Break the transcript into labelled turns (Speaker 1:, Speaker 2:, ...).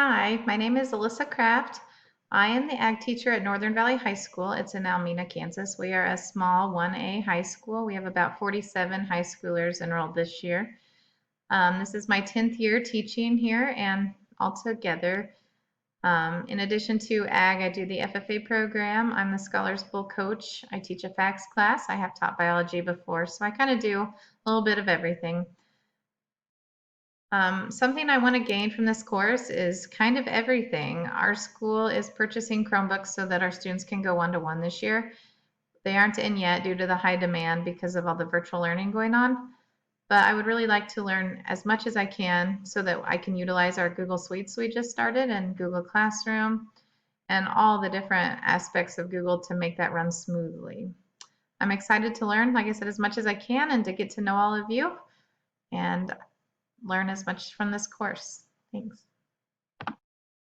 Speaker 1: Hi, my name is Alyssa Krafft. I am the ag teacher at Northern Valley High School. It's in Almena, Kansas. We are a small 1A high school. We have about 47 high schoolers enrolled this year. This is my 10th year teaching here, and altogether, in addition to ag, I do the FFA program. I'm the Scholars Bowl coach. I teach a FACS class. I have taught biology before, so I kind of do a little bit of everything. Something I want to gain from this course is kind of everything. Our school is purchasing Chromebooks so that our students can go one-to-one this year. They aren't in yet due to the high demand because of all the virtual learning going on. But I would really like to learn as much as I can so that I can utilize our Google Suites we just started and Google Classroom and all the different aspects of Google to make that run smoothly. I'm excited to learn, like I said, as much as I can and to get to know all of you and learn as much from this course. Thanks.